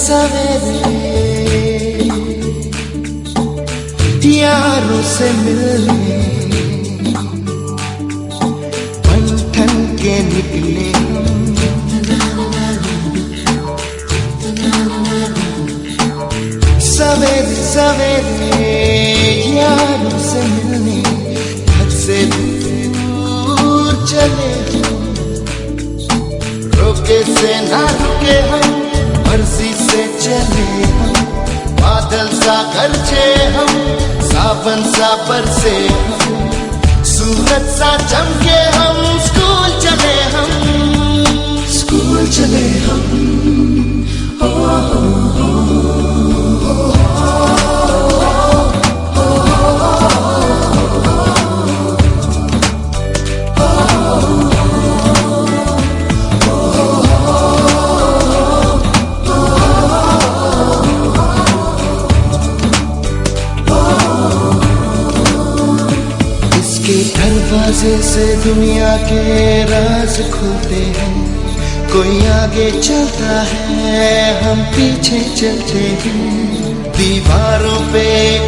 सवेरे यारों से मिलने बन ठन के निकले सवेरे सवेरे यारों से मिलने घर से दूर चले रोके से ना रुके हम मर्जी से चले हम बादल सा गरजे हम सावन सा बरसे हम सूरज सा चमके हम स्कूल चले हम दरवाजे से दुनिया के राज खुलते हैं कोई आगे चलता है हम पीछे चलते हैं दीवारों पे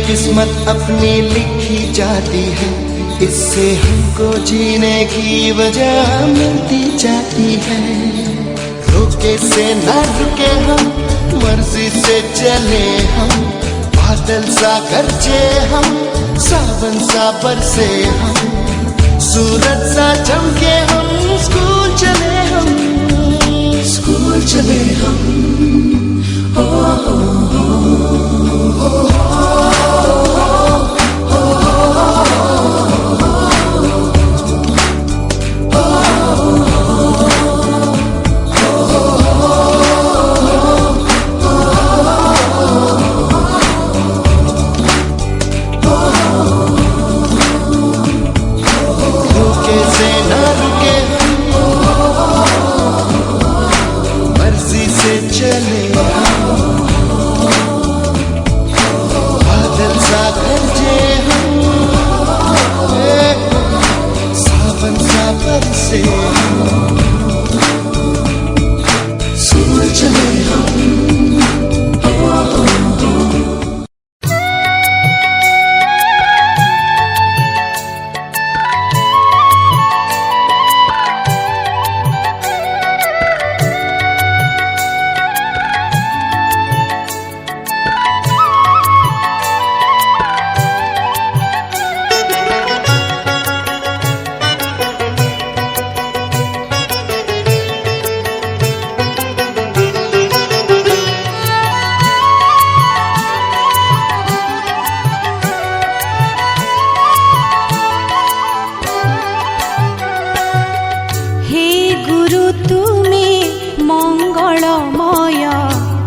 किस्मत अपनी लिखी जाती है इससे हमको जीने की वजह मिलती जाती है रोके से ना रुके हम मर्जी से चले हम बादल सा गरजे हम सावन सा बरसे हम सूरज सा चमके हम स्कूल चले हम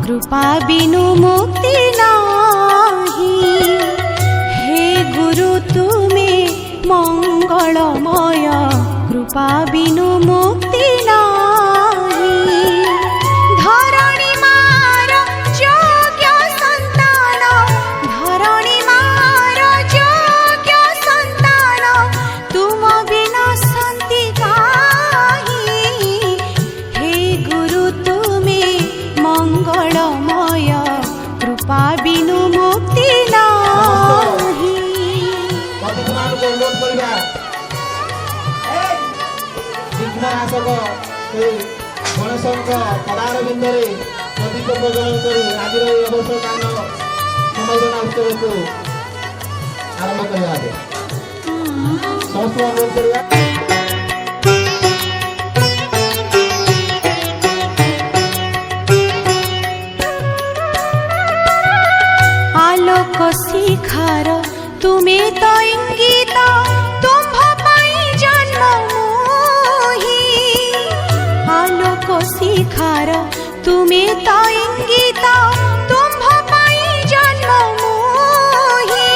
कृपा बिनु मुक्ति नाही हे गुरु तुमे मंगलमय कृपा बिनु मुक्ति नाही धरणी मार योग्य संतान धरणी मार योग्य संतान तुम बिना शांति काहि हे गुरु तुमे मंगलमय कृपा बिनु मुक्ति नाही गणेशଙ୍କ ପଦାର ବିନ୍ଦରେ ନଦୀ ପ୍ରବଚନ କରି ଆଜିର ଏହି ଅବସର କାନ ସମାବର୍ତ୍ତନ ଉତ୍ସବକୁ ଆରମ୍ଭ କରିବା ସମସ୍ତ ଅନୁରୋଧ କରିବା आलोक शिखार तुमे तो इंगित तुम्भ पाई जन्म मोहि आलोक शिखार तुमे तो इंगित तुम्भ पाई जन्म मोहि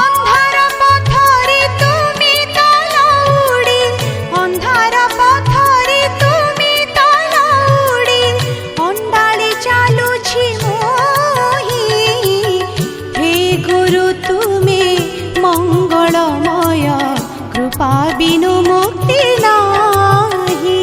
अंधार पथरे तुमे तो लौड़ी अंधार पथरे तुमे तो लौड़ी अंडाले चालुछि मंगलमय कृपा बिनु मुक्ति नाही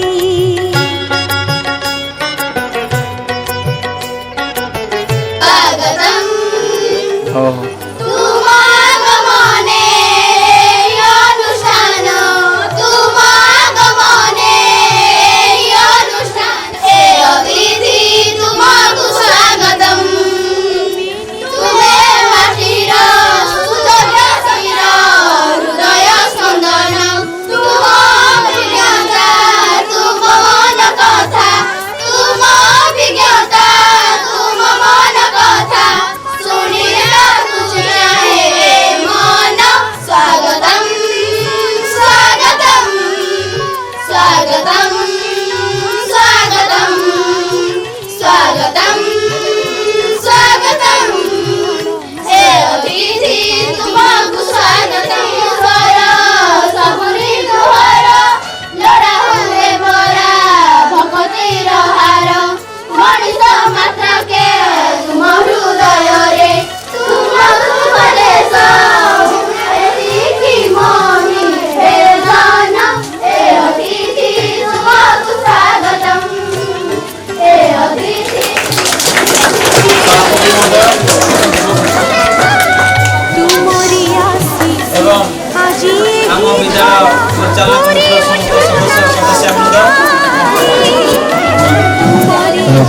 आम विद्यालय परिचालन कमिटीर समस्त सदस्य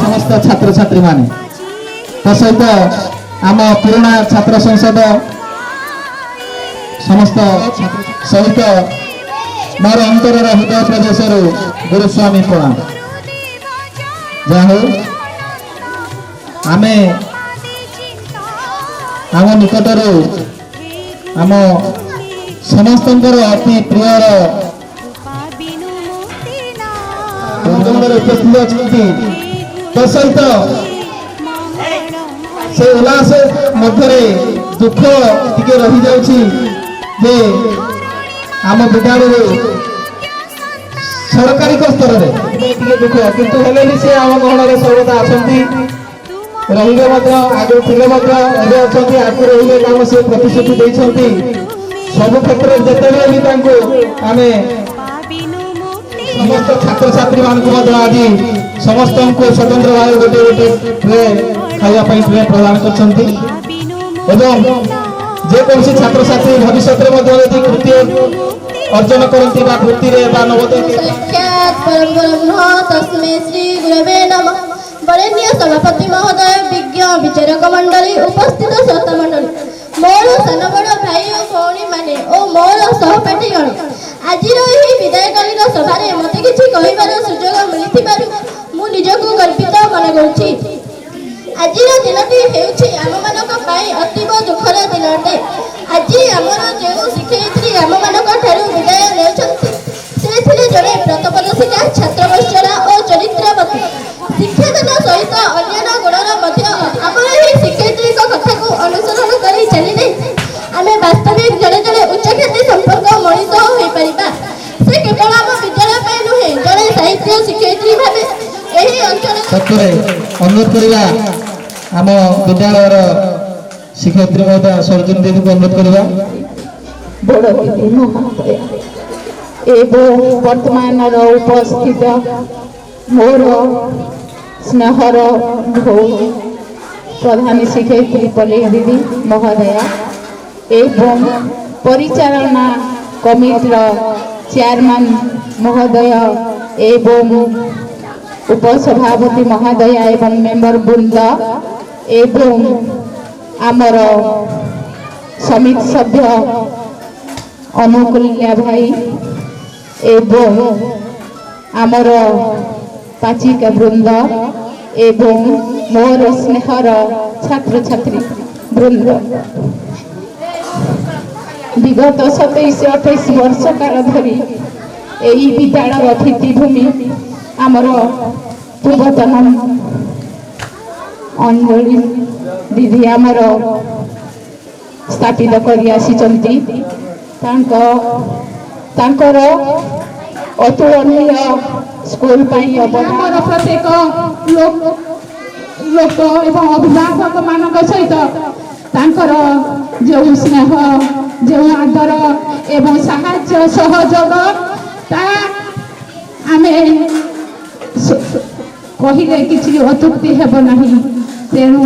समस्त छात्र छात्री माने सहित आम पुराणा छात्र संसद समस्त सहित मोर अंतर हृदय प्रदेश गुरुस्वामी प्रणाम जाहो आमे आम निकटर आम समस्त अति प्रियर उपस्थित अच्छा तो सहित से उल्लास मध्य दुख टिके रही जाउछि जे आम विद्यालय सरकारी स्तर में दुख किंतु हेले भी से आम गहन सर्वदा आसती रही आगे थे अच्छा आगे रही काम से प्रतिश्रुति देती सब क्षेत्र जिते भी आम समस्त छात्र छात्री मान आज समस्त को स्वतंत्र भाव गोटे गोटे ट्रे खावाई ट्रे प्रदान कर जेकोसी छात्र छात्री भविष्य में कृति अर्जन करती वृत्ति वरेण्य सभापति महोदय विज्ञ विचारक मंडली उपस्थित श्रोता मंडली मोर सान बड़ भाई और भौणी माने और मोर सहपाठी गण आज विदायकालीन सभार मत किसी कहबार सुजोग मिली मु निजक गर्वित मन करुछि। आज दिनटी हेउछि आम मानक पाई अतीव दुखर दिनटे। आज आमर जो शिक्षयित्री आम मानक ठारू विदाय नेउछन्ति से थिले जड़े व्रतपदशिका छात्रवत्सला और चरित्रवती शिक्षादान सहित अन्य गुणर मध्य आमर ही शिक्षयित्री कथा को अनुसरण कर चलिले आम वास्तविक जड़े जड़े उच्च ख्याति संपर्क मनीष हो पारिबा। से केवल आम विद्यालय पे नुहे जड़े साहित्य शिक्षयित्री भावे एही अंचल सत्य अनुरोध करिया आम विद्यालयर शिक्षयित्री महोदय सर्जन दीदी को अनुरोध करिया बड़ दीदी महोदय एवं वर्तमान उपस्थित मोर स्नेहर भौणी प्रधान शिक्षयित्री पल्ली दीदी महोदया एवं परिचालना कमिटीर चेयरमैन महोदय एवं उपसभापति महोदया एवं मेंबर वृंद एवं आमर समिति सभ्य अनुकूल्या भाई एवं आमर पाचिका वृंद एवं मोर स्नेहर छात्र छात्री वृंद विगत 27-28 वर्ष काल धरी यही विद्यालय भित्तिभूमि आमर पूर्वतन अंजलि दीदी आमर स्थापित कर आसी अतुलनीय स्कूल अवदान प्रत्येक लोक एवं अभिभावक मान सहित जो स्नेह जो आदर एवं साहाय्य सहयोग आमे कहिले किसी अतुक्ति हेब नहीं। तेणु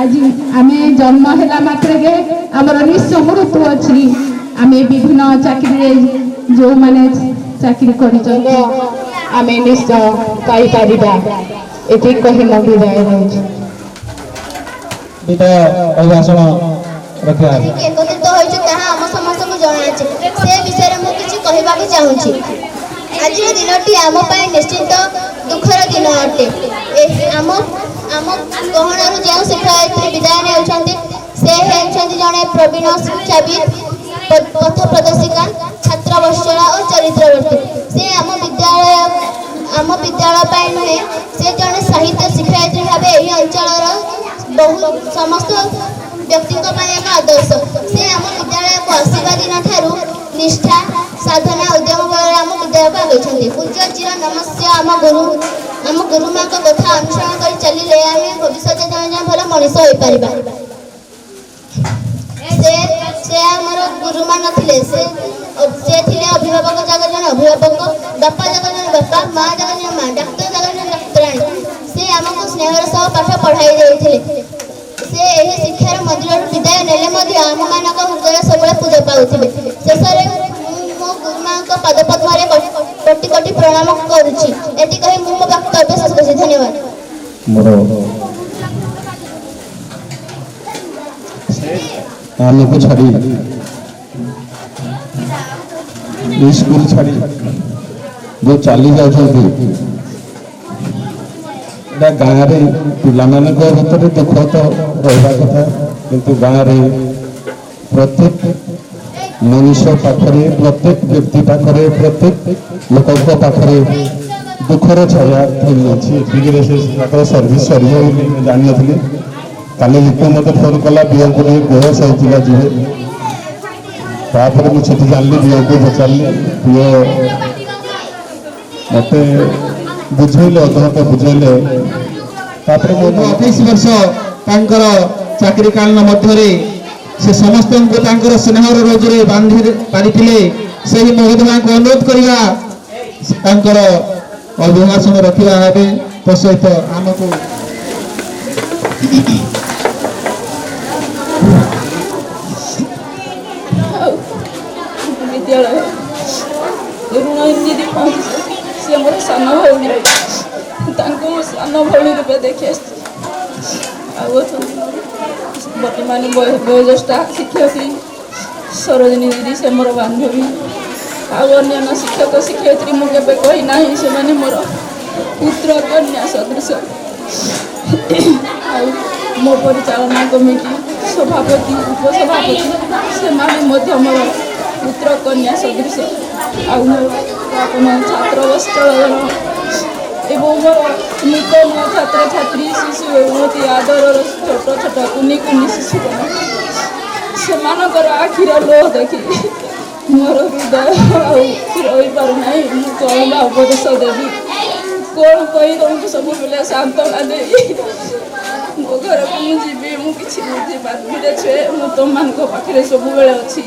आज आमे जन्म है मात्रे आमर निश्चय मृत्यु अच्छी आमे विभिन्न चाकरी जो माने चाकरी कर आमे निश्चय पाई पारिबा एति कहि म विदाय होउछि। विदाय अभिभाषण रखा एकत्रित होइछु ताहा हम समस्त को जणाछि से विषय रे मु किछि कहबा के चाहूछि। आज दिनटी आम पाई निश्चित दुखर दिन अटे। आम गहणार जो शिक्षयित्री विदाय नेउछन्ति से हेउछन्ति जणे प्रवीण शिक्षाविद पथ प्रदर्शिका छात्रवत्सला और चरित्रवर्ती। से आम विद्यालय पाई नुहे से जणे साहित्य शिक्षयित्री भाव यही अंचल बहु समस्त व्यक्ति एक आदर्श। से आम विद्यालय को आसवा दिन ठारू निष्ठा साधना उद्यम बल आम विद्यालय को आगे पूज्य चिर नमस्य आम गुरुमा कथा अनुसरण कर चलिले आम भविष्य जन भल मनीष हो पार। से आमर गुरुमा नथिले से थिले अभिभावक जगह जन अभिभावक बापा जगह जन बापा माँ जगह जन माँ डाक्तर जगह जन डाक्तराणी। से आमको स्नेहर सह पाठ पढ़ाई देते से ଏହି ଶିକ୍ଷାର ମନ୍ଦିରରୁ ବିଦାୟ ନେଲେ ମଧ୍ୟ ଆମମାନଙ୍କ ହୃଦୟ ସବୁବେଳେ ପୂଜା ପାଉଥିବେ। ଶେଷରେ ମୋ ଗୁରୁମାଙ୍କ ପାଦପଦ୍ମରେ କୋଟି କୋଟି ପ୍ରଣାମ କରୁଛି। ଏତି କହି ମୁଁ ମୋ ବକ୍ତବ୍ୟ ଶେଷ କରୁଛି। ଧନ୍ୟବାଦ। ଆମକୁ ଛାଡ଼ି ସ୍କୁଲ ଛାଡ଼ି ଯେଉଁ ଚାଲି ଯାଉଛନ୍ତି ଏଇଟା ଗାଁରେ ପିଲାମାନଙ୍କ ଭିତରେ ଦୁଃଖ ତ ରହିବା କଥା, କିନ୍ତୁ ଗାଁରେ ପ୍ରତ୍ୟେକ ମଣିଷ ପାଖରେ, ପ୍ରତ୍ୟେକ ବ୍ୟକ୍ତି ପାଖରେ, ପ୍ରତ୍ୟେକ ଲୋକଙ୍କ ପାଖରେ ଦୁଃଖର ଛାୟା ଫେରିଯାଇଛି। ଏତିକିରେ ସେ ତାଙ୍କର ସର୍ଭିସ୍ ସରିବ ବୋଲି ମୁଁ ଜାଣିନଥିଲି। କାଲି ଲିପୁ ମୋତେ ଫୋନ୍ କଲା ବିଓଙ୍କୁ ନେଇ ବୟସ ହେଇଥିଲା ଯିବେ। ତାପରେ ମୁଁ ସେଠି ଜାଣିଲି, ବିଓଙ୍କୁ ପଚାରିଲି, ବିଓ ମୋତେ ବୁଝେଇଲେ, ଅଧଘଣ୍ଟା ବୁଝେଇଲେ। ତାପରେ ମୁଁ 28 ବର୍ଷ ତାଙ୍କର ଚାକିରି କାଳୀନ ମଧ୍ୟରେ ସେ ସମସ୍ତଙ୍କୁ ତାଙ୍କର ସ୍ନେହର ରୋଜରେ ବାନ୍ଧି ପାରିଥିଲେ। ସେହି ମହୋଦୟଙ୍କୁ ଅନୁରୋଧ କରିବା, ତାଙ୍କର ଅଭିଭାଷଣ ରଖିବା ହେବେ। ତ ସହିତ ଆମକୁ ବିଦ୍ୟାଳୟ ଋଣ ଯଦି ପହଞ୍ଚିছে ସେ ମୋର ସାନ ଭଉଣୀ, ତାଙ୍କୁ ମୁଁ ସାନ ଭଉଣୀ ରୂପେ ଦେଖି ଆସିଛି। ଆଉ ଅଛନ୍ତି ବର୍ତ୍ତମାନ ବୟୋଜ୍ୟେଷ୍ଠା ଶିକ୍ଷୟତ୍ରୀ ସରୋଜିନୀ ଦିଦି, ସେ ମୋର ବାନ୍ଧବୀ। ଆଉ ଅନ୍ୟାନ୍ୟ ଶିକ୍ଷକ ଶିକ୍ଷୟତ୍ରୀ ମୁଁ କେବେ କହିନାହିଁ, ସେମାନେ ମୋର ପୁତ୍ର କନ୍ୟା ସଦୃଶ। ଆଉ ମୋ ପରିଚାଳନା କମିଟି ସଭାପତି, ଉପସଭାପତି, ସେମାନେ ମଧ୍ୟ ମୋର ପୁତ୍ର କନ୍ୟା ସଦୃଶ। ଆଉ ମୋର ଆପଣ ଛାତ୍ରବତ୍ସଳ ଏବଂ ମୋର ନୂତନ ଛାତ୍ରଛାତ୍ରୀ ଶିଶୁ ଅତି ଆଦରର ଛୋଟ ଛୋଟ କୁନି କୁନି ଶିଶୁଗଣ, ସେମାନଙ୍କର ଆଖିର ଲୋହ ଦେଖି ମୋର ହୃଦୟ ଆଉ ରହିପାରୁନାହିଁ। ମୁଁ କ'ଣ ବା ଉପଦେଶ ଦେବି, କ'ଣ କହି ତମକୁ ସବୁବେଳେ ସାନ୍ତ୍ୱନା ଦେଇ ମୋ ଘରକୁ ମୁଁ ଯିବି? ମୁଁ କିଛି ବୁଝିପାରିବିରେ ଛୁଏ, ମୁଁ ତମମାନଙ୍କ ପାଖରେ ସବୁବେଳେ ଅଛି।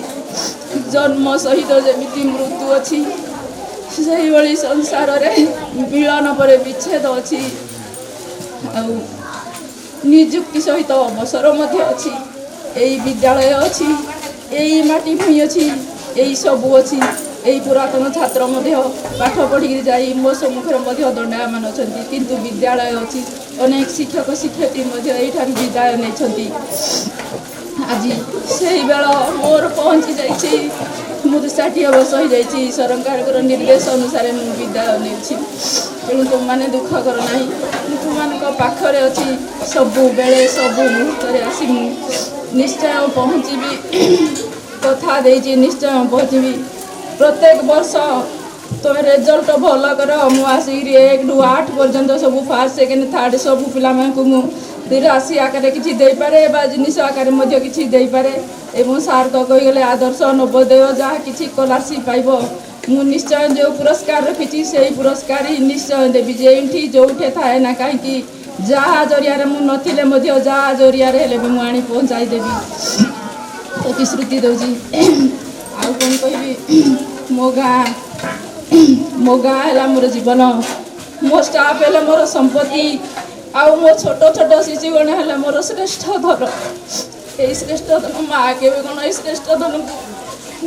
ଜନ୍ମ ସହିତ ଯେମିତି ମୃତ୍ୟୁ ଅଛି, ସେହିଭଳି ସଂସାରରେ ମିଳନ ପରେ ବିଚ୍ଛେଦ ଅଛି, ଆଉ ନିଯୁକ୍ତି ସହିତ ଅବସର ମଧ୍ୟ ଅଛି। ଏଇ ବିଦ୍ୟାଳୟ ଅଛି, ଏଇ ମାଟି ଭୂଇଁ ଅଛି, ଏଇ ସବୁ ଅଛି। ଏଇ ପୁରାତନ ଛାତ୍ର ମଧ୍ୟ ପାଠ ପଢ଼ିକି ଯାଇ ମୋ ସମ୍ମୁଖରେ ମଧ୍ୟ ଦଣ୍ଡାୟମାନ ଅଛନ୍ତି, କିନ୍ତୁ ବିଦ୍ୟାଳୟ ଅଛି। ଅନେକ ଶିକ୍ଷକ ଶିକ୍ଷୟତ୍ରୀ ମଧ୍ୟ ଏଇଠାରୁ ବିଦାୟ ନେଇଛନ୍ତି। ଆଜି ସେହି ବେଳ ମୋର ପହଞ୍ଚି ଯାଇଛି। ମୁଁ 60 ବର୍ଷ ହୋଇଯାଇଛି। ସରକାରଙ୍କର ନିର୍ଦ୍ଦେଶ ଅନୁସାରେ ମୁଁ ବିଦାୟ ନେଉଛି। ତେଣୁ ତୁମମାନେ ଦୁଃଖ କର ନାହିଁ, ମୁଁ ତୁମମାନଙ୍କ ପାଖରେ ଅଛି। ସବୁବେଳେ ସବୁ ମୁହୂର୍ତ୍ତରେ ଆସି ମୁଁ ନିଶ୍ଚୟ ପହଞ୍ଚିବି। କଥା ଦେଇଛି, ନିଶ୍ଚୟ ପହଞ୍ଚିବି। ପ୍ରତ୍ୟେକ ବର୍ଷ ତୁମେ ରେଜଲ୍ଟ ଭଲ କର, ମୁଁ ଆସିକିରି 1ରୁ 8 ପର୍ଯ୍ୟନ୍ତ ସବୁ ଫାର୍ଷ୍ଟ ସେକେଣ୍ଡ ଥାର୍ଡ଼ ସବୁ ପିଲାମାନଙ୍କୁ ମୁଁ ରାଶି ଆକାରରେ କିଛି ଦେଇପାରେ ବା ଜିନିଷ ଆକାରରେ ମଧ୍ୟ କିଛି ଦେଇପାରେ। ଏବଂ ସାର୍ ତ କହିଗଲେ ଆଦର୍ଶ ନବୋଦୟ ଯାହା କିଛି ସ୍କଲାରସିପ୍ ପାଇବ, ମୁଁ ନିଶ୍ଚୟ ଯେଉଁ ପୁରସ୍କାର ରଖିଛି ସେହି ପୁରସ୍କାର ହିଁ ନିଶ୍ଚୟ ଦେବି। ଯେଉଁଠି ଯେଉଁଠି ଥାଏ ନା କାହିଁକି, ଯାହା ଜରିଆରେ ମୁଁ ନଥିଲେ ମଧ୍ୟ ଯାହା ଜରିଆରେ ହେଲେ ବି ମୁଁ ଆଣି ପହଞ୍ଚାଇ ଦେବି, ପ୍ରତିଶ୍ରୁତି ଦେଉଛି। ଆଉ କ'ଣ କହିବି, ମୋ ଗାଁ ହେଲା ମୋର ଜୀବନ, ମୋ ଷ୍ଟାଫ୍ ହେଲେ ମୋର ସମ୍ପତ୍ତି, ଆଉ ମୋ ଛୋଟ ଛୋଟ ଶିଶୁଗଣ ହେଲେ ମୋର ଶ୍ରେଷ୍ଠ ଧନ। এই শ্রেষ্ঠ ধন মা কেবে কোন এই শ্রেষ্ঠ ধনକୁ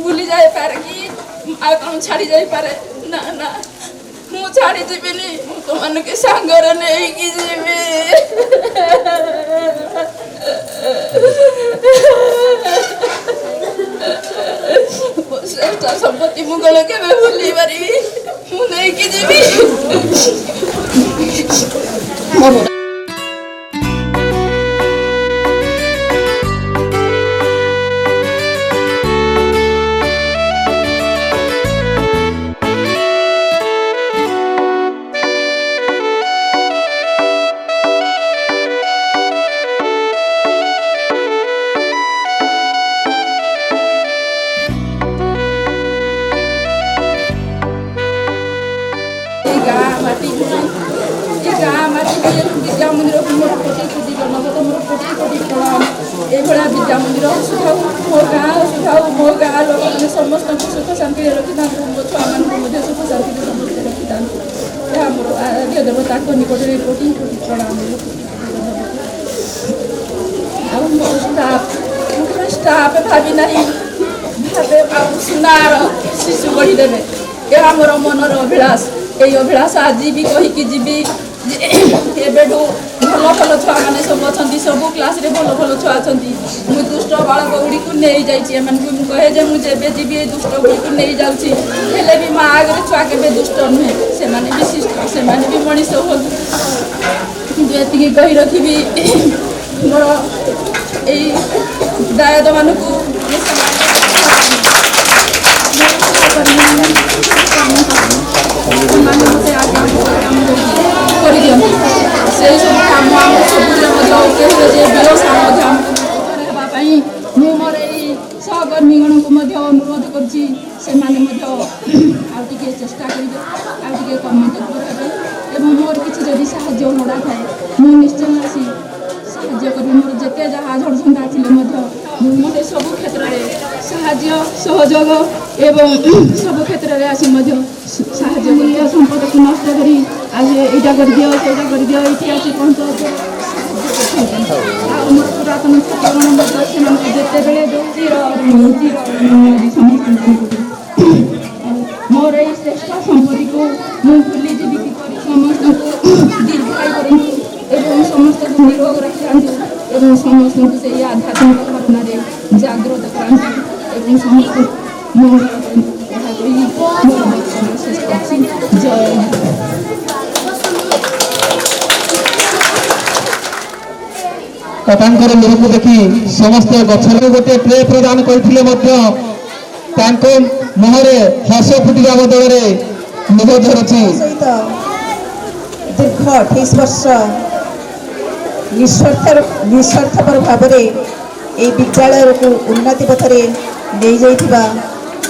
ভুলি ଯାଇପାରେ କି ମା କ'ଣ ଛାଡ଼ି ଯାଇପାରେ? ନା ନା, ମୁଁ ଛାଡ଼ି ଯିବିନି, ମୁଁ ତୁମମାନଙ୍କୁ ସାଙ୍ଗରେ ନେଇକି ଯିବି। ଶ୍ରେଷ୍ଠ ସମ୍ପତ୍ତି ମୁଁ କ'ଣ କେବେ ଭୁଲି ପାରିବି? ମୁଁ ନେଇକି ଯିବି। विद्या मंदिर को मोर कोटी कोटी जन्मगत मोर कोटी कोटी प्रणाम। एभला विद्या मंदिर सुखाऊ मो गाँ सुखाऊ मो गाँ लोक मैंने समस्त सुख शांति रखी था। मो छुआ मान सुख शांति समस्त रखी था। मोर आर्य देवता को निकट कोटी कोटी प्रणाम। ଆଉ ମୋ ଷ୍ଟାଫ୍ ଭାବି ନାହିଁ ଭାବେ ଆଉ ସୁନାର ଶିଶୁ ଗଢ଼ିଦେବେ। ଏହା ମୋର ମନର ଅଭିଳାଷ। ଏହି ଅଭିଳାଷ ଆଜି ବି କହିକି ଯିବି ଯେ ଏବେଠୁ ଭଲ ଭଲ ଛୁଆମାନେ ସବୁ ଅଛନ୍ତି, ସବୁ କ୍ଲାସ୍ରେ ଭଲ ଭଲ ଛୁଆ ଅଛନ୍ତି। ମୁଁ ଦୁଷ୍ଟ ବାଳକ ଗୁଡ଼ିକୁ ନେଇଯାଇଛି, ଏମାନଙ୍କୁ ମୁଁ କହେ ଯେ ମୁଁ ଯେବେ ଯିବି ଏଇ ଦୁଷ୍ଟ ଗୁଡ଼ିକୁ ନେଇଯାଉଛି, ହେଲେ ବି ମା ଆଗରେ ଛୁଆ କେବେ ଦୁଷ୍ଟ ନୁହେଁ, ସେମାନେ ବି ଶିଷ୍ଟ, ସେମାନେ ବି ମଣିଷ ହୁଅନ୍ତୁ। କିନ୍ତୁ ଏତିକି କହି ରଖିବି ମୋର ଏଇ ଦାୟଦମାନଙ୍କୁ ସେମାନେ ମୋତେ ଆଜ୍ଞା କରିଦିଅନ୍ତି। ସେଇ ସବୁ କାମ ଆମ ସବୁରେ ମଧ୍ୟ ଓକେ ହୁଏ ଯେ ବ୍ୟବସାୟ ମଧ୍ୟ ଆମକୁ ହେବା ପାଇଁ ମୁଁ ମୋର ଏଇ ସହକର୍ମୀଗଣଙ୍କୁ ମଧ୍ୟ ଅନୁରୋଧ କରୁଛି, ସେମାନେ ମଧ୍ୟ ଆଉ ଟିକେ ଚେଷ୍ଟା କରିବେ, ଆଉ ଟିକେ କର୍ମତତ୍ପର ହେବେ ଏବଂ ମୋର କିଛି ଯଦି ସାହାଯ୍ୟ ଲୋଡ଼ା ଥାଏ ମୁଁ ନିଶ୍ଚୟ ଆସି ସାହାଯ୍ୟ କରିବି। ମୋର ଯେତେ ଯାହା ଝଡ଼ଝଣ୍ଡା ଥିଲେ ମଧ୍ୟ ମୁଁ ମୋତେ ସବୁ କ୍ଷେତ୍ରରେ ସାହାଯ୍ୟ ସହଯୋଗ ଏବଂ ସବୁ କ୍ଷେତ୍ରରେ ଆସି ମଧ୍ୟ ସାହାଯ୍ୟ କରିଦିଅ। ସମ୍ପଦକୁ ନଷ୍ଟ କରି ଆଜି ଏଇଟା କରିଦିଅ ସେଇଟା କରିଦିଅ, ଏଇଠି ଆସି ପହଞ୍ଚ। ଆଉ ମୋର ପୁରାତନ ଛାତ୍ରଗଣ ମଧ୍ୟ ସେମାନଙ୍କୁ ଯେତେବେଳେ ସମସ୍ତଙ୍କୁ ମୋର ଏଇ ଶ୍ରେଷ୍ଠ ସମ୍ପତ୍ତିକୁ ମୁଁ ଭୁଲିଯିବି କିପରି। ସମସ୍ତଙ୍କୁ ଦୀର୍ଘାୟୁ କରନ୍ତୁ ଏବଂ ସମସ୍ତଙ୍କୁ ନିରୋଗ ରଖିଥାନ୍ତୁ ଏବଂ ସମସ୍ତଙ୍କୁ ସେଇ ଆଧ୍ୟାତ୍ମିକ ଭାବନାରେ ଜାଗ୍ରତ କରାନ୍ତୁ ଏବଂ ସମସ୍ତଙ୍କୁ ମୁଁ ଏହା କହି ମୋର ବକ୍ତବ୍ୟ ଶେଷ କରୁଛି। ଜୟ ହିନ୍ଦ। ତାଙ୍କର ମୁହଁକୁ ଦେଖି ସମସ୍ତେ ଗଛରେ ଗୋଟିଏ ଟ୍ରେ ପ୍ରଦାନ କରିଥିଲେ ମଧ୍ୟ ତାଙ୍କ ମୁହଁରେ ହସ ଫୁଟିବା ବଦଳରେ ଲୁହ ଝରୁଛି। ସହିତ ଦୀର୍ଘ 28 ବର୍ଷ ନିଃସ୍ୱାର୍ଥପର ଭାବରେ ଏହି ବିଦ୍ୟାଳୟକୁ ଉନ୍ନତି ପଥରେ ନେଇଯାଇଥିବା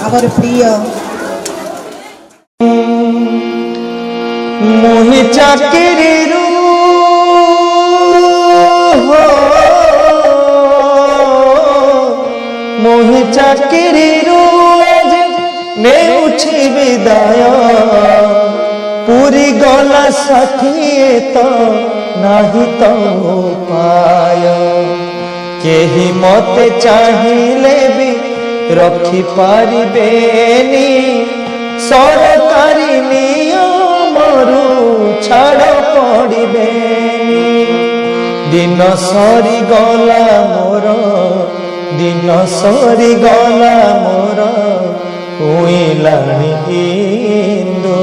ଆମର ପ୍ରିୟ मोहि चाकरी मोहि चाकरी नेउछि विदाय पूरी गला साथिए तो नाही तो पाय केही मते चाहिले भी रखी पारिबेनी सरकारी नियमरू छाड़ पड़िबेनी दिन सरी गला मोर दिन सरी गला मोर उइलाणी इंदु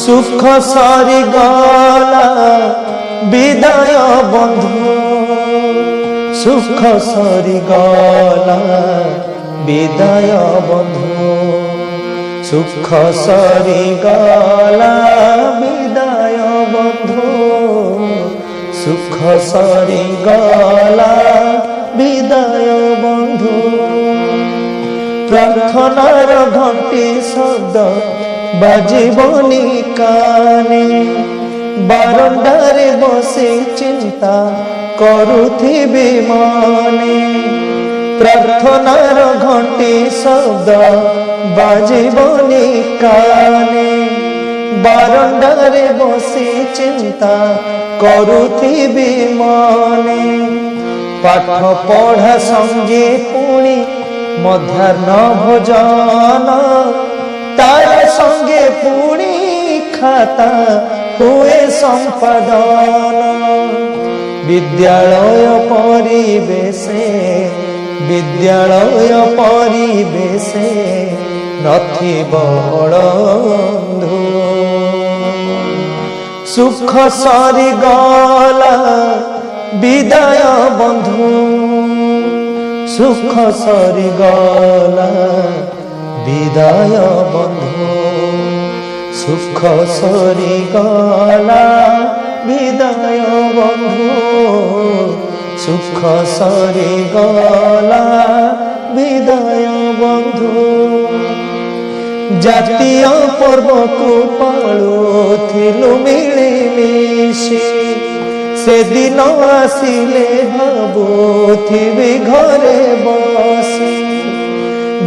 सुख सरी गला विदाय बंधु सुख सरी गला विदाय बंधु सुख सरी गला विदाय बंधु सुख सरी गला विदाय बंधु प्रार्थनार घंटी शब्द बाजिबनी काने बारंडारे बसी चिंता करुथिबी मने प्रार्थनार घंटी शब्द बाजिबनी काने बारंडारे बसी चिंता करुथिबी मने पाठ पढ़ा संगे पुणी मध्याह्न भोजन तार संगे पुणी खाता हुए संपादन विद्यालय परिवेशे नथिब बंधु सुख सरी गला विदाय बंधु सुख सरी गला विदाय बंधु सुख सरी गला विदाय बंधु सुख सरी गला विदाय बंधु जातीय पर्व को पालुथिलु मिलिमिशि से दिन आसिले भाबुथिबि घरे बसी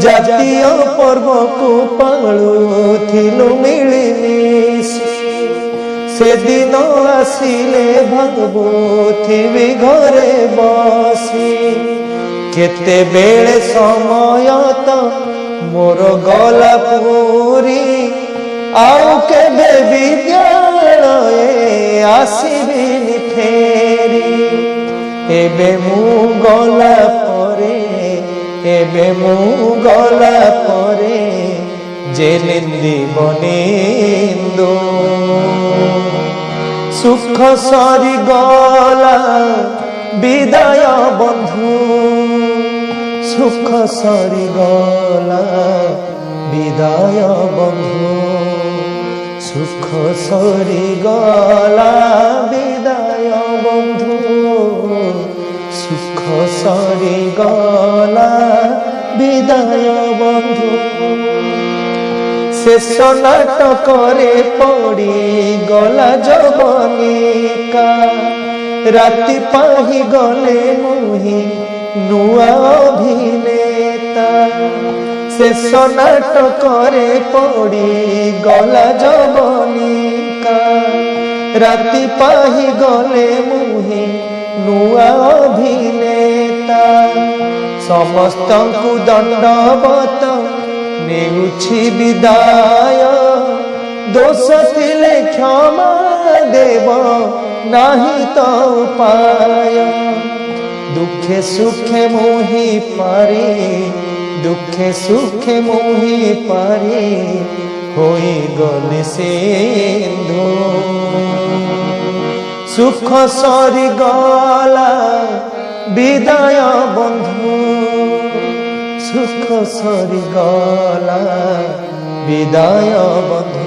जातीय पर्व को पालुथिलु मिलिमिशि সেদিন আসিলে ভাবুথিবি ঘরে বসি কেতেবেলে সময় তো মোর গলা পুরি আউ কেবে বিদ্যালয়ে আসিবিনি ফেরি এবে মু গলা পরে এবে মু গলা পরে যে নিন্দিব নিন্দু সুখ সরি গলা বিদায় বন্ধু সুখ সরি গলা বিদায় বন্ধু সুখ সরি গলা বিদায় বন্ধু সুখ সরি গলা বিদায় বন্ধু শেষ নাটকরে পড়ি গলা যবনিকা রাতি পাহি গলে মুহি নুয়া অভিনেতা শেষ নাটকরে পড়ি গলা যবনিকা রাতি পাহি গলে মুহি নুয়া অভিনেতা ସମସ୍ତଙ୍କୁ ଦଣ୍ଡବତ ନେଉଛି ବିଦାୟ ଦୋଷ ଥିଲେ କ୍ଷମା ଦେବ ନାହିଁ ତ ଉପାୟ ଦୁଃଖେ ସୁଖେ ମୋହି ପାରି ଦୁଃଖେ ସୁଖେ ମୋହି ପାରି ହୋଇଗଲେ ସିନ୍ଧୁ ସୁଖ ସରିଗଲା বিদায় বন্ধু সুখ সরিগলা বিদায় বন্ধু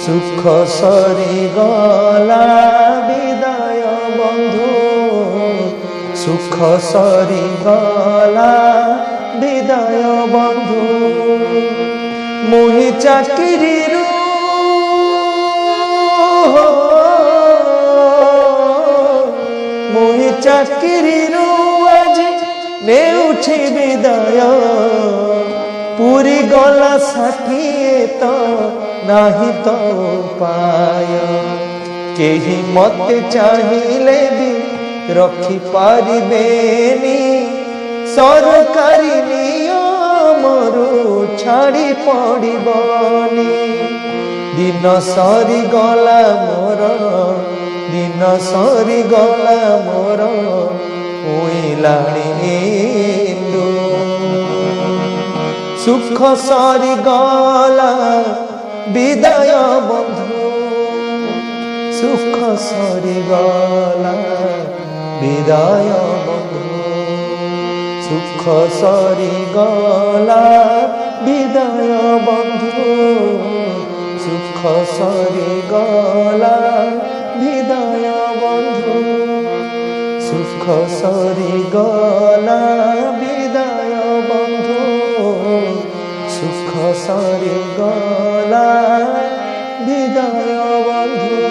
সুখ সরিগলা বিদায় বন্ধু সুখ সরিগলা বিদায় বন্ধু মোহি চাকরিরু মোহি চাকরিরু আজি নেউছি বিদায় পুরি গলা ষাঠিয়ে তো নাহি তো পায় কেহি মতে চাহিলে বি রখি পারিবেনি সরকারি নিয়মরু ছাড়ি পড়িবনি দিন সরিগলা মোর দিন সরিগলা মোর উইলাଣି ইন্দু সুখ সরিগলা বিদায় বন্ধু সুখ সরিগলা বিদায় বন্ধু সুখ সরিগলা বিদায় বন্ধু সুখ সরিগলা বিদায় বন্ধু সুখ সরিগলা বিদায় বন্ধু সুখ সরিগলা বিদায় বন্ধু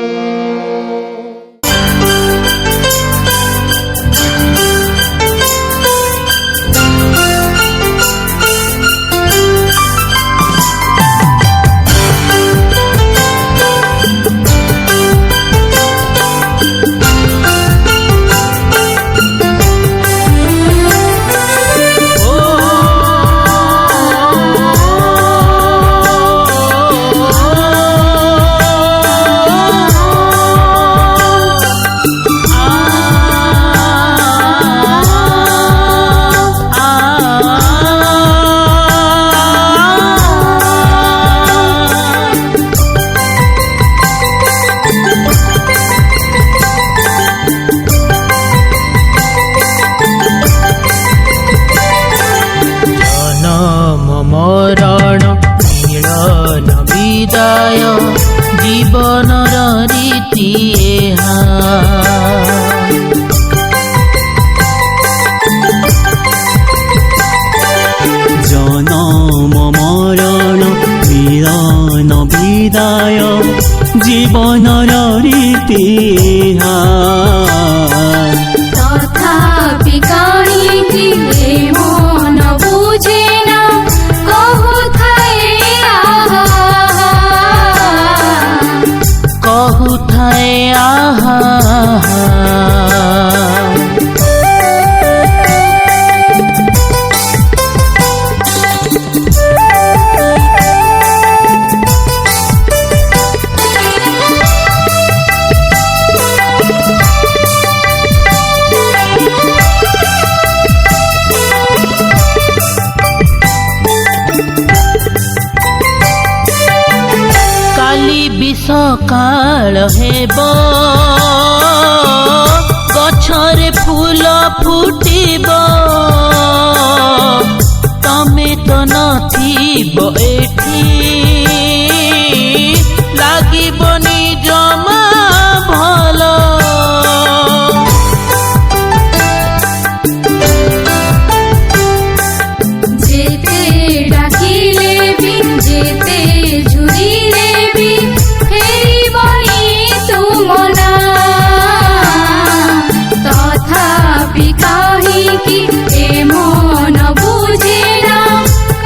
মরণ মিলন বিদায় জীবনর রীতি এহা জনম মরণ মিলন বিদায় জীবনর রীতি এহা তথাপি কাহিকি মন বুঝে না কহুথায় सकाळ हेब गछरे फूल फुटिब तमे तो नथिब एठी लागिबनी जमा भल जेते डाकिले भी जेते झुरिले भी फेरिबनी तुमना तथापि काहींकि ए मन बुझेना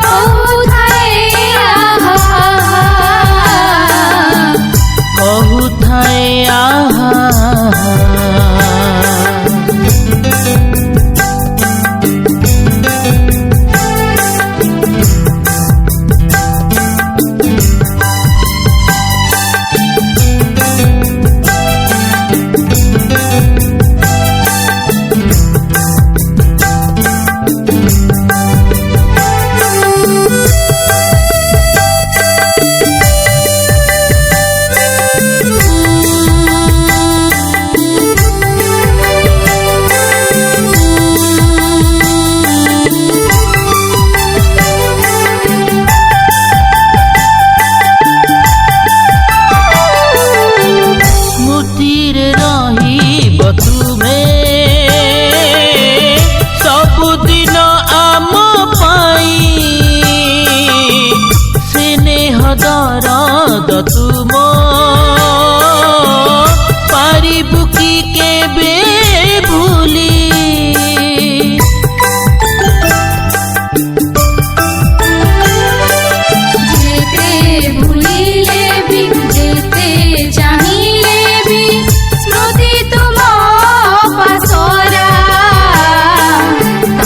कहुथाए आहा कहुथाए आहा सबुदिन आम पाई स्नेह दरद तुम पारिबु कि केबे भूली जेते भूलिले भी जेते चाहिले भी स्मृति तुम पासरा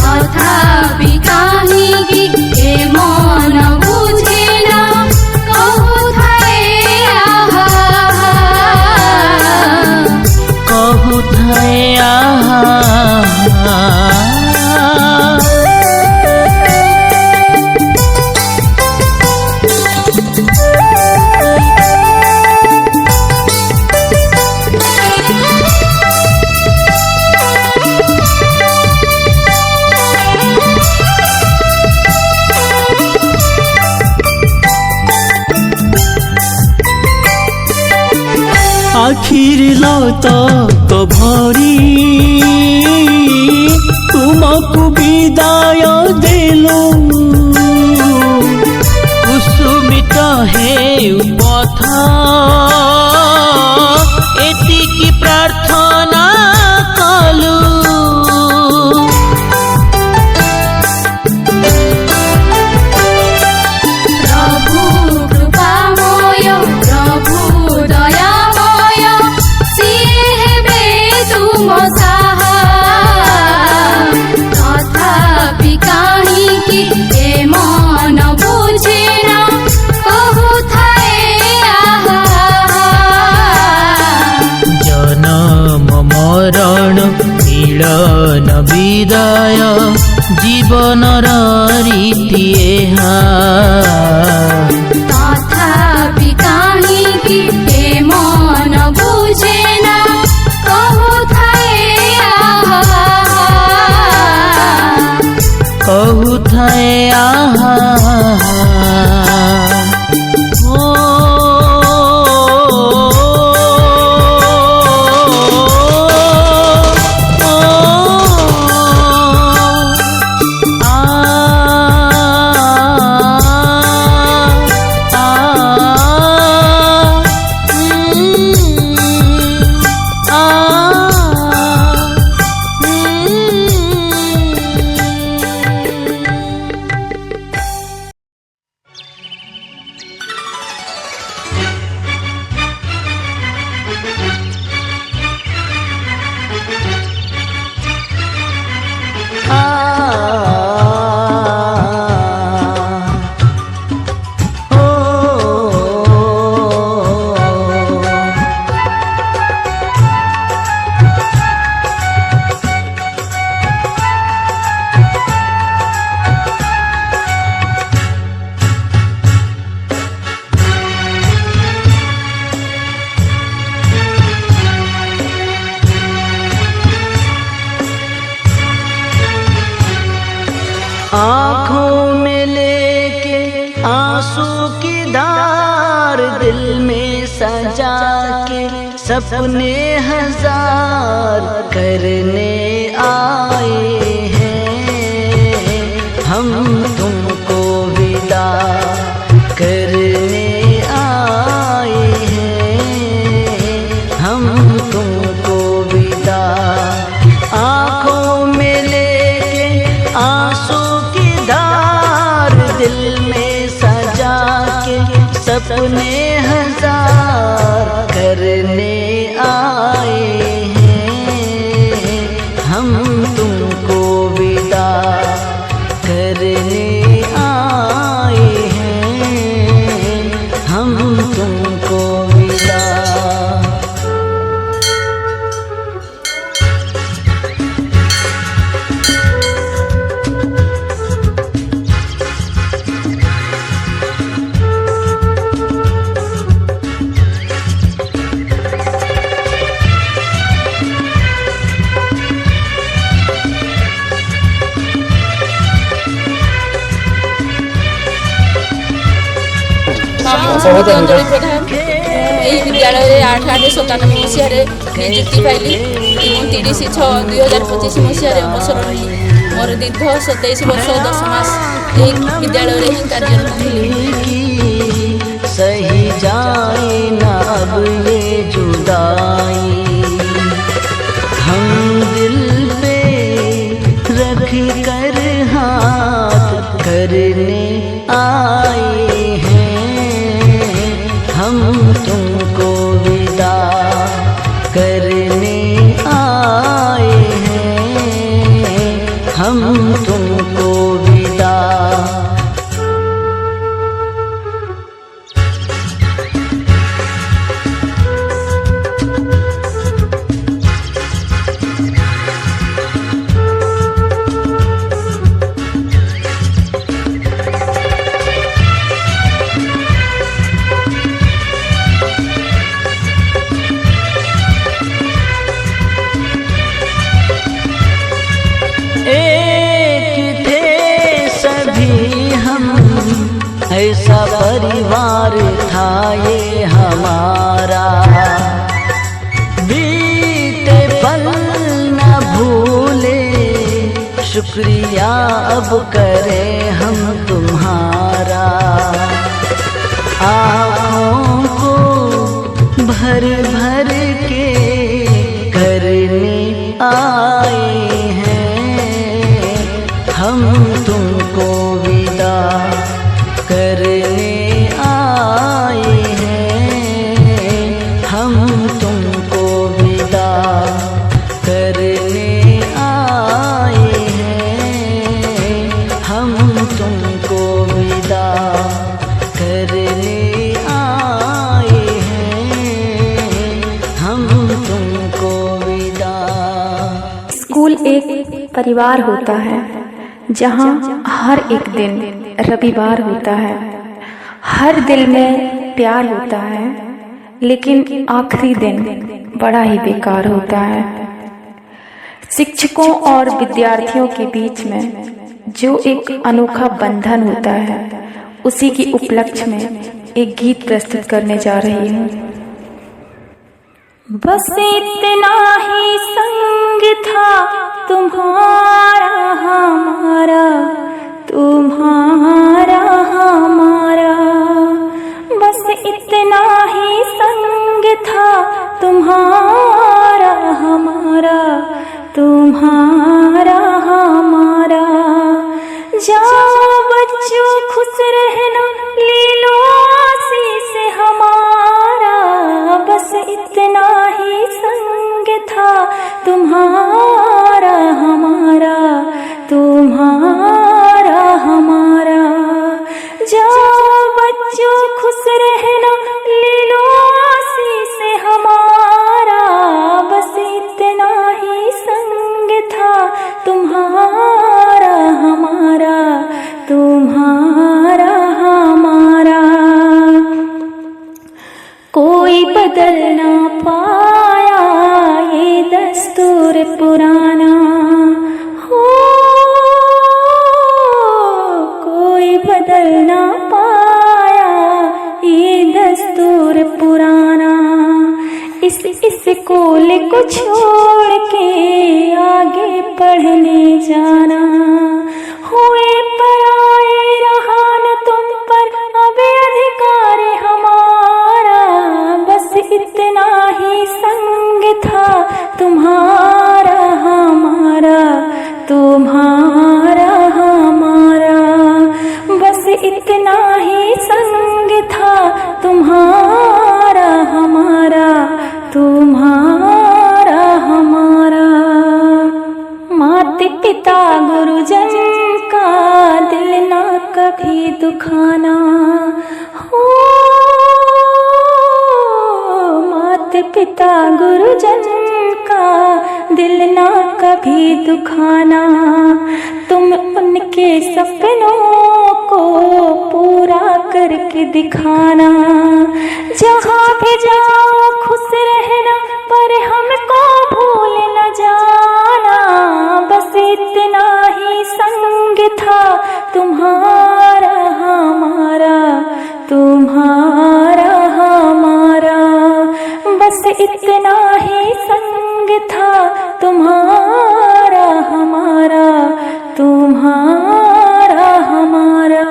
तथापि काहींकि ए मन बुझेना कहुथाए आहा कहुथाए आहा आखिर लौट तो भरी तुमको विदाय देलु कुसुमित हे पथ एतिकी प्रार्थना कलु प्रभु कृपामय प्रभु दयामय सिए हेबे तुम साहा तथापि काहींकि ए मन बुझेना कहुथाए आहा जनम मरण मिलन विदाय जीवनर रीति एहा तथापि काहींकि ए मन बुझेना कहुथाए आहा कहुथाए आहा ओ आ आंसू की धार दिल में सजा के सपने हजार करने आए हैं हम तुमको विदा करने आए हैं हम तुमको विदा आँखों में लेके आंसू की धार दिल में सजा के सपने हजार करने आए हैं हम तुमको विदा करने आए हैं हम तुमको विदा। ଅଞ୍ଜଳି ପ୍ରଧାନ ଏହି ବିଦ୍ୟାଳୟରେ 8/8/97 ମସିହାରେ ନିଯୁକ୍ତି ପାଇଲି ଏବଂ 30/6/2025 ମସିହାରେ ଅବସର ନେଲି। ମୋର ଦୀର୍ଘ 27 ବର୍ଷ 10 ମାସ ଏହି ବିଦ୍ୟାଳୟରେ ହିଁ କାର୍ଯ୍ୟରତ ଥିଲି। सही जाए ना अब ये जुदाई हम दिल पे रख कर हाथ करने आए हैं हम तुमको विदा करने आए हैं हम तुमको विदा। ऐसा परिवार था ये हमारा बीते पल न भूले शुक्रिया अब करें हम तुम्हारा आँखों को भर भर के करने आए हैं हम तुमको विदा करने आए हैं हम तुमको विदा करने आए हैं हम तुमको विदा करने आए हैं हम तुमको विदा। स्कूल एक परिवार होता है जहाँ हर एक दिन रविवार होता है। हर दिल में प्यार होता है लेकिन आखिरी दिन बड़ा ही बेकार होता है। शिक्षकों और विद्यार्थियों के बीच में जो एक अनोखा बंधन होता है उसी की उपलक्ष्य में एक गीत प्रस्तुत करने जा रही हूँ। बस इतना ही संग था तुम्हारा हमारा तुम्हारा हमारा बस इतना ही संग था तुम्हारा हमारा तुम्हारा हमारा। जाओ बच्चों खुश रहना ले लो आशीष हमारा बस इतना ही संग था तुम्हारा हमारा तुम्हारा हमारा। जाओ बच्चों खुश रहना ले लो आशीष हमारा बस इतना ही संग था तुम्हारा हमारा तुम्हारा हमारा। कोई बदल ना पाया ये दस्तूर पुराना हो कोई बदल ना पाया इस स्कूल को छोड़ के आगे पढ़ने जाना। हुए पराए रहा न तुम पर अब अधिकार हमारा, बस इतना ही संग था तुम्हारा हमारा, तुम्हारा हमारा, बस इतना ही संग था तुम्हारा हमारा, तुम्हारा हमारा। माता पिता गुरुजन का दिल ना कभी दुखाना हो, माता पिता गुरुजन का दिल ना कभी दुखाना। तुम उनके सपनों को पूरा करके दिखाना। जहाँ भी जाओ खुश रहना, पर हमको भूल न जाना, बस इतना ही संग था तुम्हारा हमारा, तुम्हारा हमारा, बस इतना ही संग था तुम्हारा हमारा, तुम्हारा हमारा।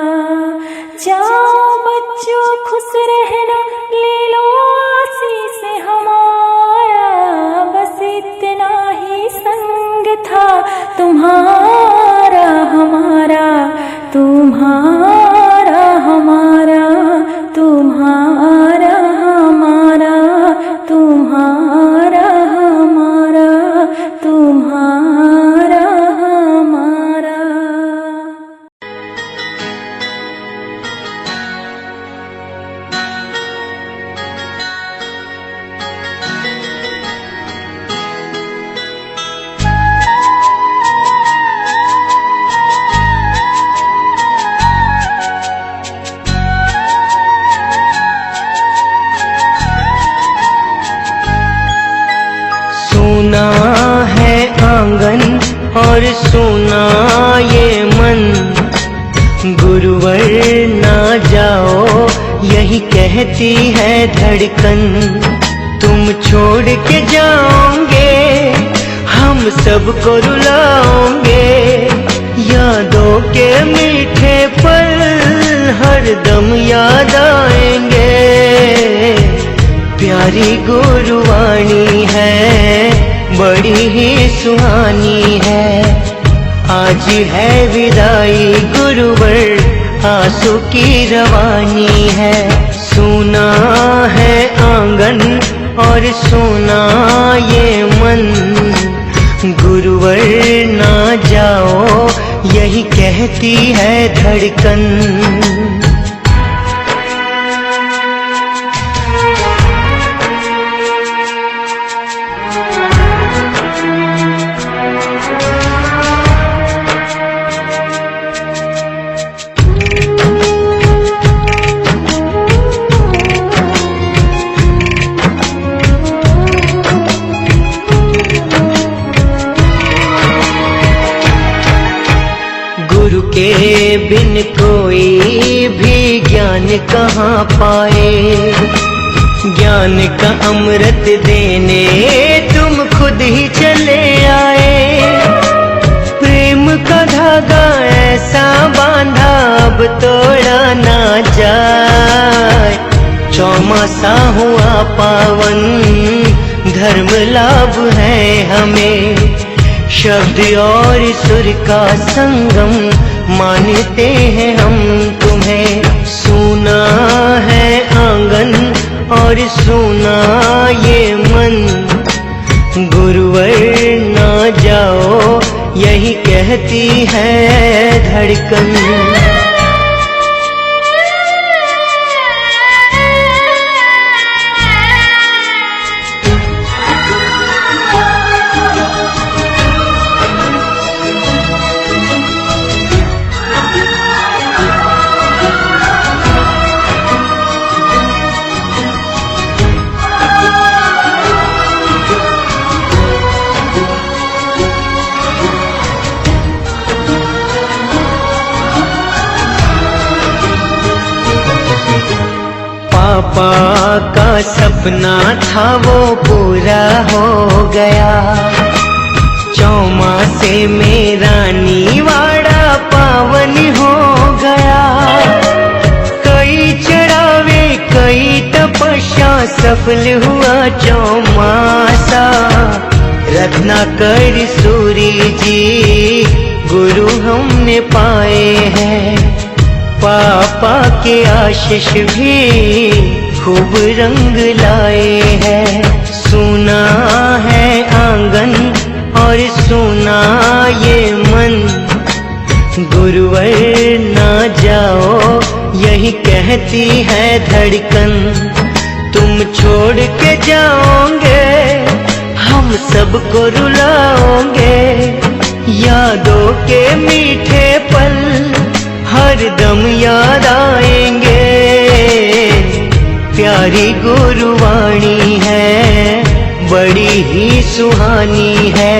जाओ बच्चों खुश रहना, ले लो आशीष हमारा, बस इतना ही संग था तुम्हारा हमारा, तुम्हारा हमारा, तुम्हारा हमारा, तुम्हारा हमारा, तुम्हारा हमारा। सुना है आंगन और सुना ये मन, गुरुवर ना जाओ यही कहती है धड़कन। तुम छोड़ के जाओगे हम सबको रुलाओगे, यादों के मीठे पल हर दम याद आएंगे। प्यारी गुरुवाणी है बड़ी ही सुहानी है, आज है विदाई गुरुवर आंसू की रवानी है। सुना है आंगन और सुना ये मन, गुरुवर ना जाओ यही कहती है धड़कन। गुरु के बिन कोई भी ज्ञान कहाँ पाए, ज्ञान का अमृत देने तुम खुद ही चले आए। प्रेम का धागा ऐसा बांधा अब तोड़ा ना जाए, चौमासा हुआ पावन धर्म लाभ है हमें। शब्द और सुर का संगम मानते हैं हम तुम्हें। सुना है आंगन और सुना ये मन, गुरुवर ना जाओ यही कहती है धड़कन। पापा का सपना था वो पूरा हो गया। चौमासे में रानीवाड़ा पावन हो गया। कई चढ़ावे कई तपस्या सफल हुआ चौमासा। रत्नाकर सूरी जी गुरु हमने पाए हैं। पापा के आशीष भी खूब रंग लाए हैं। सुना है आंगन और सुना ये मन, गुरुवर ना जाओ यही कहती है धड़कन। तुम छोड़ के जाओगे हम सबको रुलाओगे। यादों के मीठे पल हर दम याद आएंगे। प्यारी गुरुवाणी है बड़ी ही सुहानी है।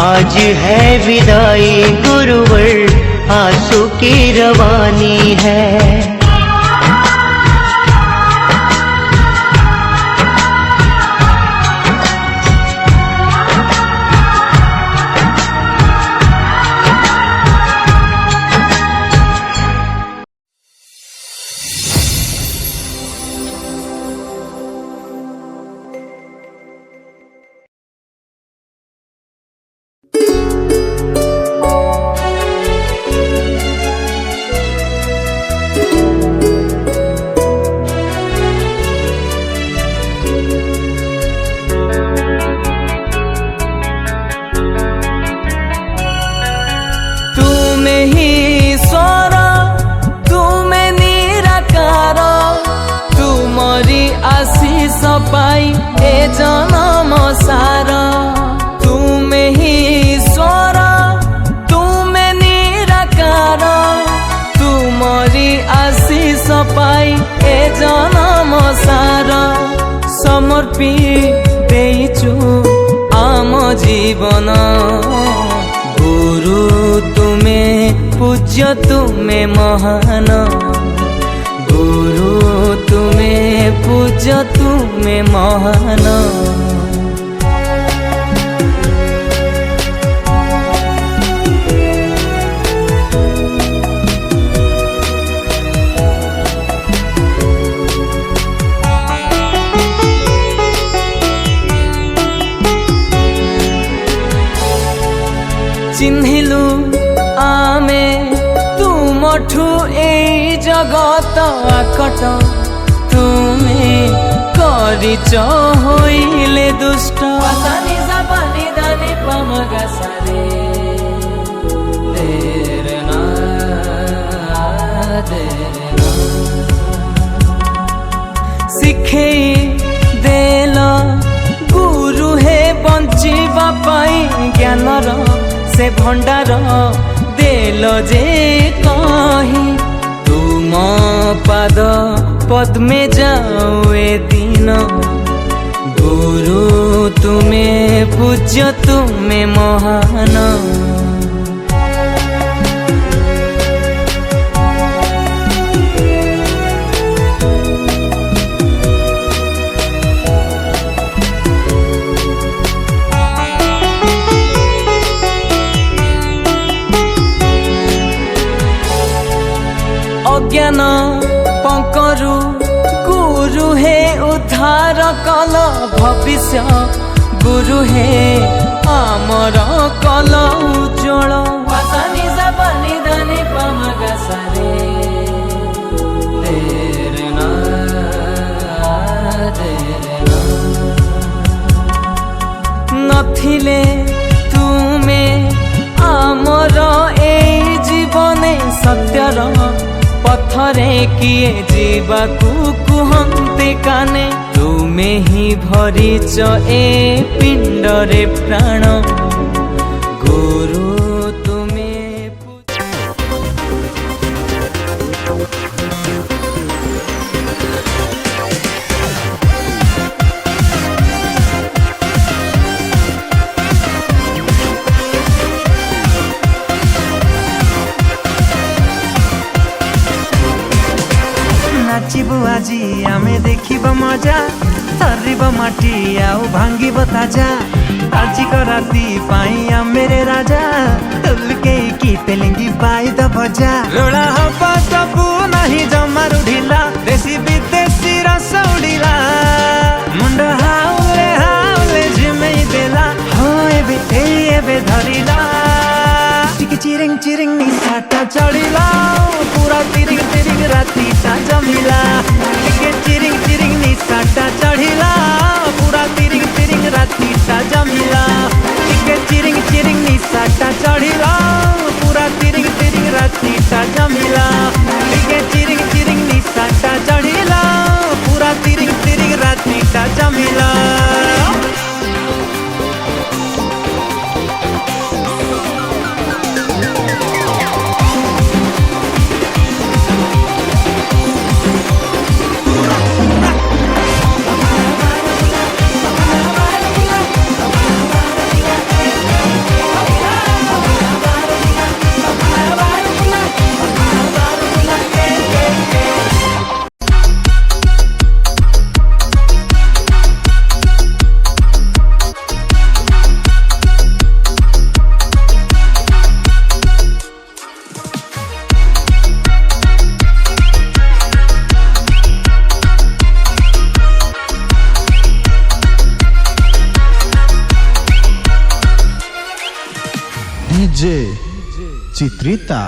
आज है विदाई गुरुवर आंसू की रवानी है। पाई ए जन्म सारा तुम ही ईश्वर तुम निराकार। तुमरी आशीष पाई ए जन्म सारा समर्पी देइछु आम जीवन। गुरु तुमे पूज्य तुमे महान। गुरु तुमे पूज्य तुमे महान। चिन्हिलु आमे तुमठु ए जगत आकट। तुमे करिच होइले दुष्ट। पानी जापानी दानी पमगा सारे तेरे ना शिखेई देल गुरु हे बंचिबा पाई ज्ञानर से भंडार देल जे कही। तुम पाद पद्मे जाओ ए दिन। गुरु तुमे पूज्य तुमे महान। अज्ञान पंकरु गुरु हे उद्धार कल भविष्य। गुरु हे आमर कल उज्ज्वल। पानी जापानी दानी पमगा सारे तेरे ना नथिले तुमे आमर ए जीवने सत्यर। पथरे किए जीवाकू कुहंते काने। तुमे ही भरिच ए पिंडरे प्राण। गुरु तुमे नाचबू आजी आमे देखिब मजा थरिब माटी आउ भांगिब ताजा आजी को राती पाई मेरे राजा तुलके की तेलिंगी पाई द भजा रोड़ा हवा सबू नहीं जमारू ढिला देसी विदेशी रस उड़िला मुंड हाउले हाउले झिमेई देला हो एबे धरिला टिके चिरिंग चिरिंग निशाटा चढ़िला पूरा तिरिंग तिरिंग रातीटा जमिला टिके चिरिंग चिरिंग निशाटा चढ़िला पूरा तिरिंग तिरिंग रातीटा जमिला टिके चिरिंग चिरिंग निशाटा चढ़िला पूरा तिरिंग तिरिंग रातीटा जमिला टिके चिरिंग चिरिंग निशाटा चढ़िला पूरा तिरिंग तिरिंग रातीटा जमिला जे चित्रिता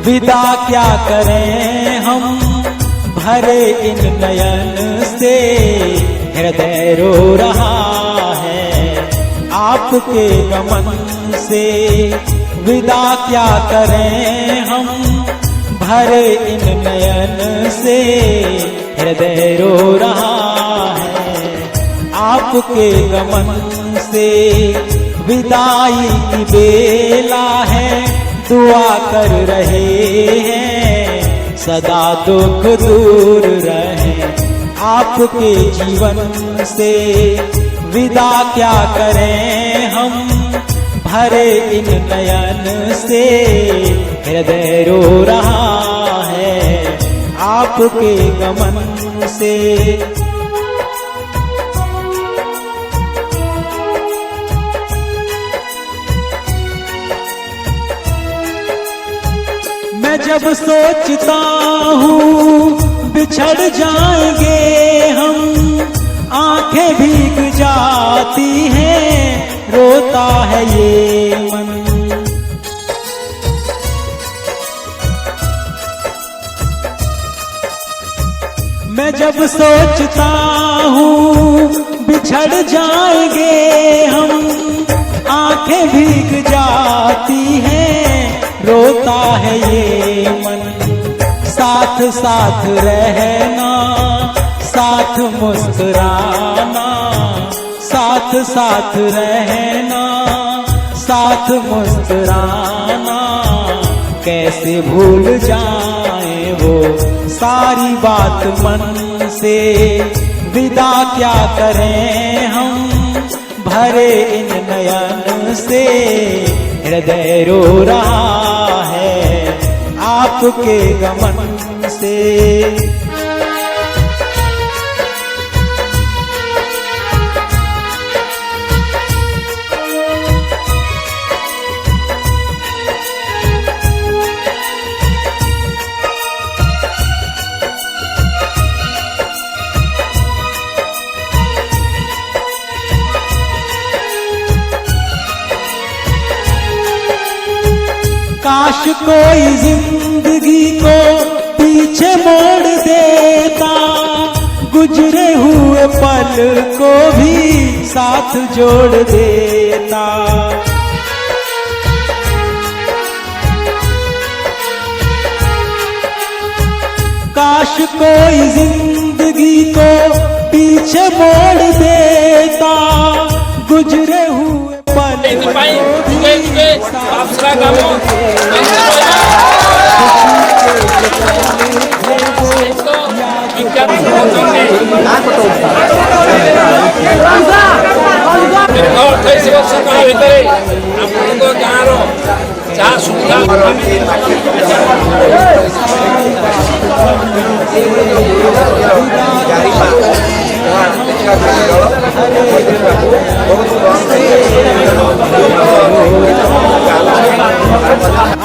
विदा क्या करें हम भरे इन नयन से हृदय रो रहा है आपके गमन से विदा क्या करें हम भरे इन नयन से हृदय रो रहा है आपके गमन से विदाई की बेला है दुआ कर रहे हैं सदा दुख दूर रहे आपके जीवन से विदा क्या करें हम भरे इन नयन से हृदय रो रहा है आपके गमन से मैं जब सोचता हूँ बिछड़ जाएंगे हम आंखें भीग जाती हैं रोता है ये मन मैं जब सोचता हूँ बिछड़ जाएंगे हम आंखें भीग जाती हैं रोता है ये मन साथ साथ रहना साथ मुस्कुराना साथ साथ रहना साथ मुस्कुराना कैसे भूल जाए वो सारी बात मन से विदा क्या करें हम भरे इन नयन से हृदय रो रहा है आपके गमन से। काश कोई जिंदगी को पीछे मोड़ देता, गुजरे हुए पल को भी साथ जोड़ देता। काश कोई जिंदगी को पीछे मोड़ देता, गुजरे हुए पल को भी साथ जोड़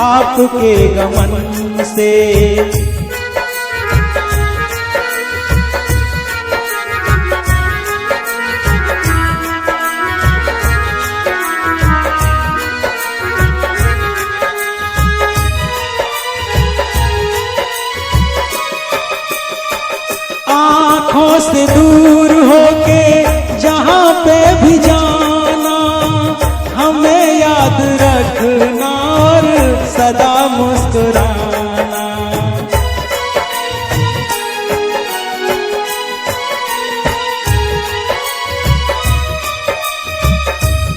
आपके गमन से। आँखों से दूर होके जहाँ पे भी जाना, हमें याद रखना और सदा मुस्कुराना।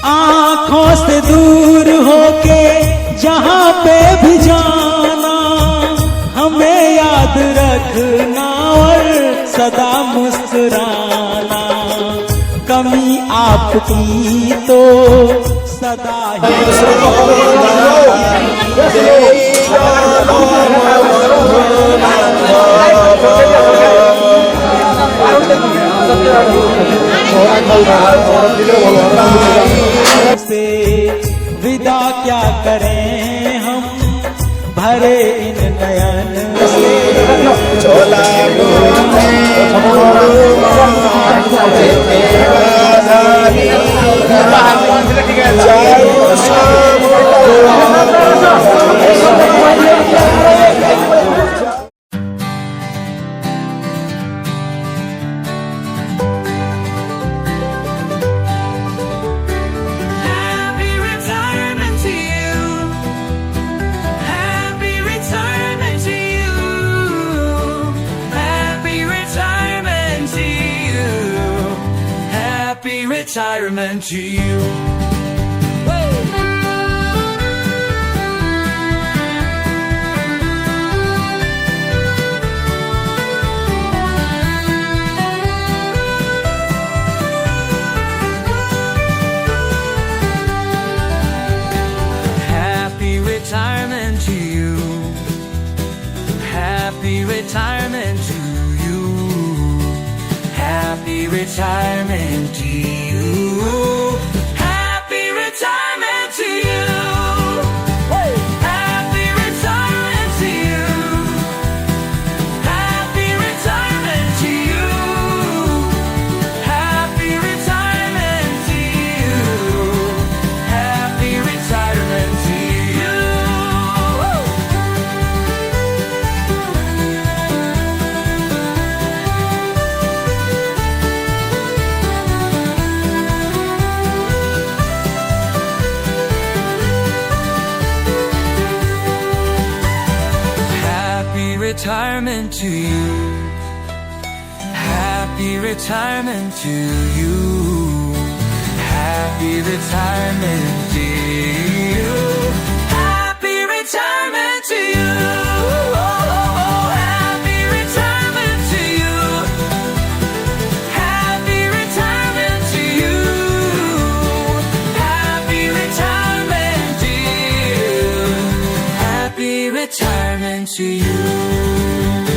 आँखों से दूर होके जहाँ पे भी जाना, हमें याद रखना और सदा मुस्कुराना। कमी आपकी तो सदा ही से विदा क्या करें हम भरे इन नयन से। Retirement to you. Happy retirement to you. Happy retirement to you. Happy retirement to you. Happy retirement to you. Happy retirement to you. Happy retirement to you. Happy retirement to you. Happy retirement to you. Retirement to you. Happy retirement to you. Happy retirement to you. Happy retirement to you. Happy retirement to you. Happy retirement to you. thanks to you.